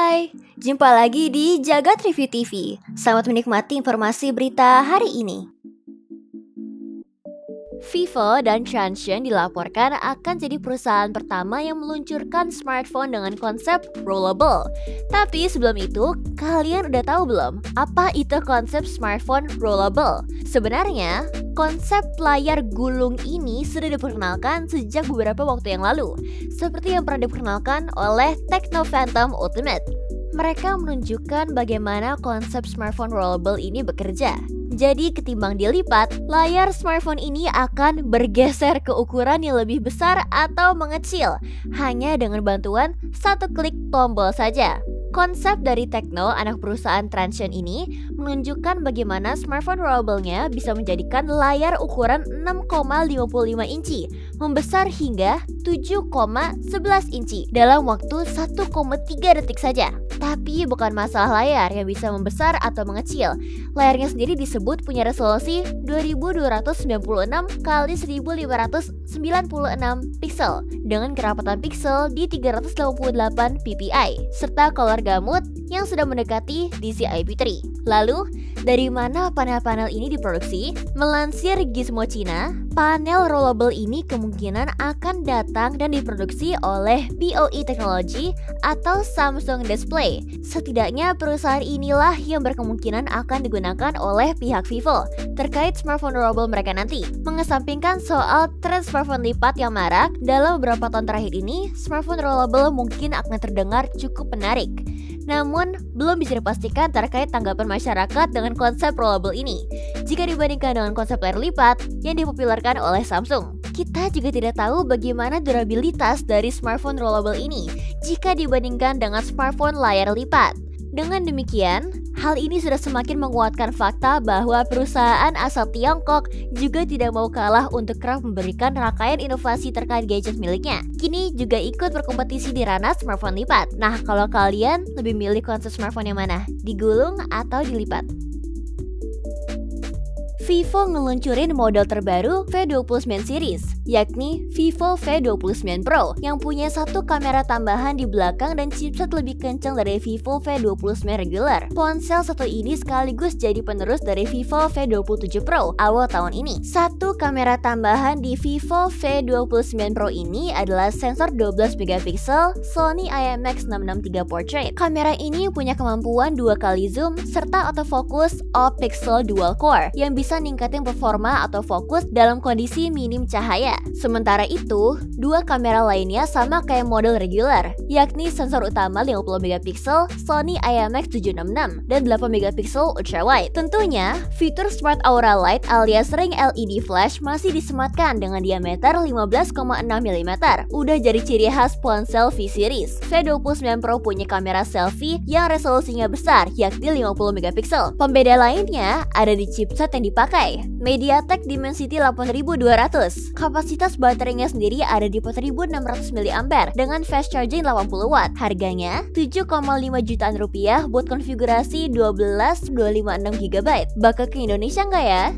Hai, jumpa lagi di Jagat Review TV. Selamat menikmati informasi berita hari ini. Vivo dan Transsion dilaporkan akan jadi perusahaan pertama yang meluncurkan smartphone dengan konsep rollable. Tapi sebelum itu, kalian udah tahu belum apa itu konsep smartphone rollable? Sebenarnya, konsep layar gulung ini sudah diperkenalkan sejak beberapa waktu yang lalu, seperti yang pernah diperkenalkan oleh Tecno Phantom Ultimate. Mereka menunjukkan bagaimana konsep smartphone rollable ini bekerja. Jadi ketimbang dilipat, layar smartphone ini akan bergeser ke ukuran yang lebih besar atau mengecil, hanya dengan bantuan satu klik tombol saja. Konsep dari Tecno, anak perusahaan Transsion ini, menunjukkan bagaimana smartphone rollable-nya bisa menjadikan layar ukuran 6,55 inci membesar hingga 7,11 inci dalam waktu 1,3 detik saja. Tapi bukan masalah layar yang bisa membesar atau mengecil. Layarnya sendiri disebut punya resolusi 2296 x 1596 pixel dengan kerapatan pixel di 388 ppi serta color gamut yang sudah mendekati DCI-P3. Lalu, dari mana panel-panel ini diproduksi? Melansir Gizmo China, panel rollable ini kemungkinan akan datang dan diproduksi oleh BOE Technology atau Samsung Display. Setidaknya perusahaan inilah yang berkemungkinan akan digunakan oleh pihak Vivo terkait smartphone rollable mereka nanti. Mengesampingkan soal tren smartphone lipat yang marak, dalam beberapa tahun terakhir ini, smartphone rollable mungkin akan terdengar cukup menarik. Namun, belum bisa dipastikan terkait tanggapan masyarakat dengan konsep rollable ini jika dibandingkan dengan konsep layar lipat yang dipopulerkan oleh Samsung. Kita juga tidak tahu bagaimana durabilitas dari smartphone rollable ini jika dibandingkan dengan smartphone layar lipat. Dengan demikian, hal ini sudah semakin menguatkan fakta bahwa perusahaan asal Tiongkok juga tidak mau kalah untuk kerap memberikan rangkaian inovasi terkait gadget miliknya. Kini juga ikut berkompetisi di ranah smartphone lipat. Nah, kalau kalian lebih milih konsep smartphone yang mana? Digulung atau dilipat? Vivo ngeluncurin model terbaru V29 series, yakni Vivo V29 Pro yang punya satu kamera tambahan di belakang dan chipset lebih kencang dari Vivo V29 regular. Ponsel satu ini sekaligus jadi penerus dari Vivo V27 Pro awal tahun ini. Satu kamera tambahan di Vivo V29 Pro ini adalah sensor 12 MP Sony IMX663 Portrait. Kamera ini punya kemampuan 2 kali zoom serta autofocus all-pixel dual core yang bisa ningkatin performa atau fokus dalam kondisi minim cahaya. Sementara itu, dua kamera lainnya sama kayak model regular, yakni sensor utama 50 MP Sony IMX766 dan 8 MP ultrawide. Tentunya, fitur Smart Aura Light alias ring LED flash masih disematkan dengan diameter 15,6 mm. Udah jadi ciri khas ponsel V series. V29 Pro punya kamera selfie yang resolusinya besar, yakni 50 MP. Pembeda lainnya ada di chipset yang dipakai, MediaTek Dimensity 8200. Kapasitas baterainya sendiri ada di 4600 mAh dengan fast charging 80 watt. Harganya 7,5 jutaan rupiah buat konfigurasi 12.256 GB. Bakal ke Indonesia nggak ya?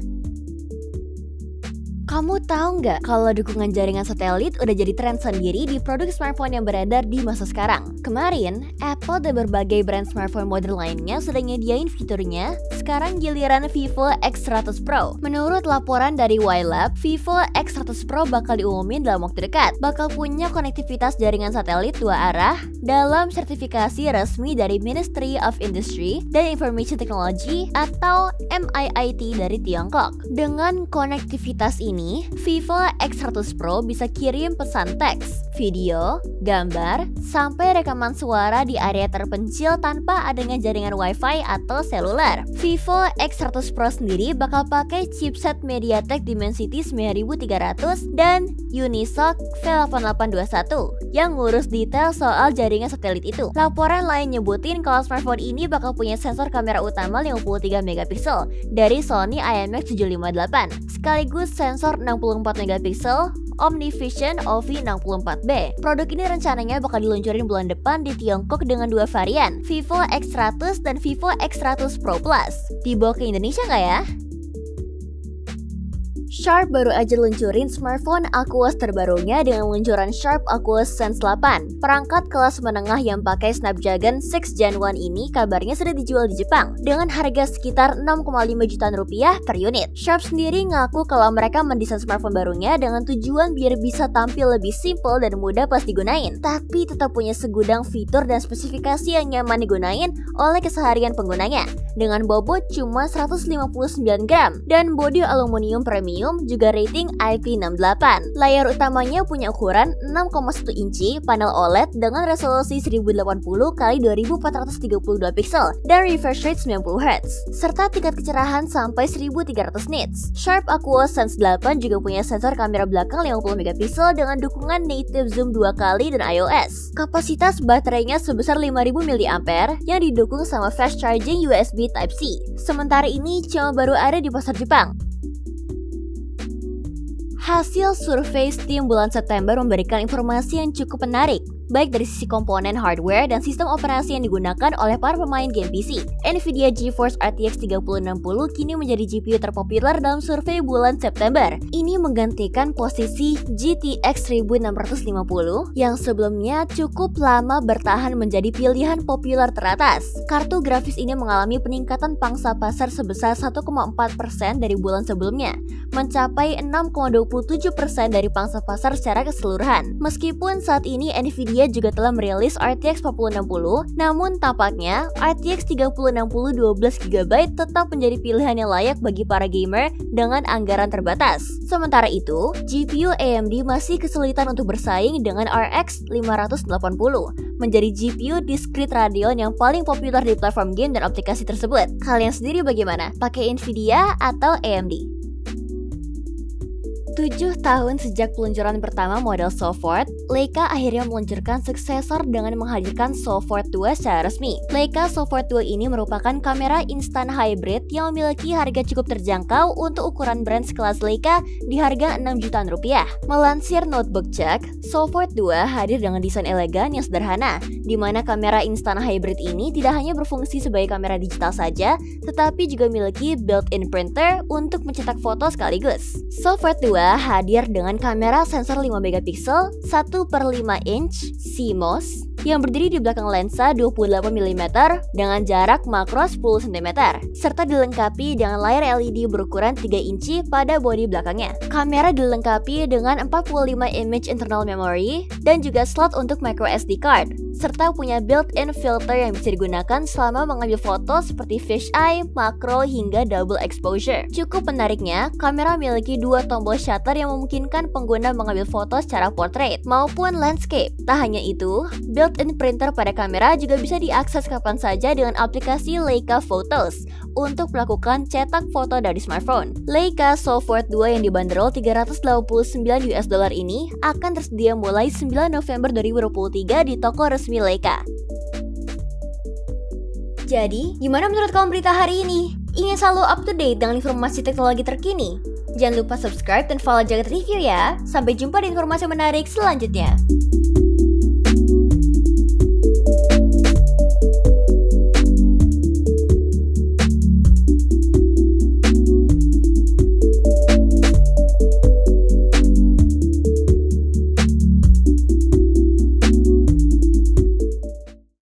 Kamu tahu nggak kalau dukungan jaringan satelit udah jadi tren sendiri di produk smartphone yang beredar di masa sekarang? Kemarin, Apple dan berbagai brand smartphone modern lainnya sudah nyediain fiturnya. Sekarang giliran Vivo X100 Pro. Menurut laporan dari Y-Lab, Vivo X100 Pro bakal diumumin dalam waktu dekat. Bakal punya konektivitas jaringan satelit 2 arah dalam sertifikasi resmi dari Ministry of Industry dan Information Technology atau MIIT dari Tiongkok. Dengan konektivitas ini, Vivo X100 Pro bisa kirim pesan teks, video, gambar, sampai rekaman suara di area terpencil tanpa adanya jaringan Wi-Fi atau seluler. Vivo X100 Pro sendiri bakal pakai chipset MediaTek Dimensity 9300 dan Unisoc V8821 yang ngurus detail soal jaringan satelit itu. Laporan lain nyebutin kalau smartphone ini bakal punya sensor kamera utama 53 MP dari Sony IMX758, sekaligus sensor 64 MP OmniVision OV64B. Produk ini rencananya bakal diluncurin bulan depan di Tiongkok dengan dua varian, Vivo X100 dan Vivo X100 Pro Plus. Dibawa ke Indonesia nggak ya? Sharp baru aja luncurin smartphone Aquos terbarunya dengan peluncuran Sharp Aquos Sense 8. Perangkat kelas menengah yang pakai Snapdragon 6 Gen 1 ini kabarnya sudah dijual di Jepang dengan harga sekitar 6,5 jutaan rupiah per unit. Sharp sendiri ngaku kalau mereka mendesain smartphone barunya dengan tujuan biar bisa tampil lebih simple dan mudah pas digunain, tapi tetap punya segudang fitur dan spesifikasi yang nyaman digunain oleh keseharian penggunanya. Dengan bobot cuma 159 gram dan bodi aluminium premium juga rating IP68. Layar utamanya punya ukuran 6,1 inci, panel OLED dengan resolusi 1080x2432 pixel dan refresh rate 90 Hz, serta tingkat kecerahan sampai 1300 nits. Sharp Aquos Sense 8 juga punya sensor kamera belakang 50 megapiksel dengan dukungan native zoom 2 kali dan iOS. Kapasitas baterainya sebesar 5000 mAh yang didukung sama fast charging USB Type-C. Sementara ini cuma baru ada di pasar Jepang. Hasil survei Steam bulan September memberikan informasi yang cukup menarik, baik dari sisi komponen hardware dan sistem operasi yang digunakan oleh para pemain game PC. Nvidia GeForce RTX 3060 kini menjadi GPU terpopuler dalam survei bulan September. Ini menggantikan posisi GTX 1650 yang sebelumnya cukup lama bertahan menjadi pilihan populer teratas. Kartu grafis ini mengalami peningkatan pangsa pasar sebesar 1,4% dari bulan sebelumnya, mencapai 6,27% dari pangsa pasar secara keseluruhan. Meskipun saat ini Nvidia juga telah merilis RTX 4060, namun tampaknya RTX 3060 12GB tetap menjadi pilihan yang layak bagi para gamer dengan anggaran terbatas. Sementara itu, GPU AMD masih kesulitan untuk bersaing dengan RX 580, menjadi GPU discrete Radeon yang paling populer di platform game dan aplikasi tersebut. Kalian sendiri bagaimana? Pakai Nvidia atau AMD? 7 tahun sejak peluncuran pertama model Sofort, Leica akhirnya meluncurkan suksesor dengan menghadirkan Sofort 2 secara resmi. Leica Sofort 2 ini merupakan kamera instan hybrid yang memiliki harga cukup terjangkau untuk ukuran brand sekelas Leica di harga 6 jutaan rupiah. Melansir Notebook Check, Sofort 2 hadir dengan desain elegan yang sederhana, di mana kamera instan hybrid ini tidak hanya berfungsi sebagai kamera digital saja, tetapi juga memiliki built-in printer untuk mencetak foto sekaligus. Sofort 2 hadir dengan kamera sensor 5 megapiksel 1/5 inch CMOS yang berdiri di belakang lensa 28mm dengan jarak makro 10 cm, serta dilengkapi dengan layar LED berukuran 3 inci pada bodi belakangnya. Kamera dilengkapi dengan 45 image internal memory dan juga slot untuk micro SD card, serta punya built-in filter yang bisa digunakan selama mengambil foto seperti fisheye, makro, hingga double exposure. Cukup menariknya, kamera memiliki 2 tombol shutter yang memungkinkan pengguna mengambil foto secara portrait maupun landscape. Tak hanya itu, built-in printer pada kamera juga bisa diakses kapan saja dengan aplikasi Leica Photos untuk melakukan cetak foto dari smartphone. Leica Sofort 2 yang dibanderol $389 ini akan tersedia mulai 9 November 2023 di toko resmi Leica. Jadi, gimana menurut kamu berita hari ini? Ingin selalu up to date dengan informasi teknologi terkini? Jangan lupa subscribe dan follow Jagat Review ya. Sampai jumpa di informasi menarik selanjutnya.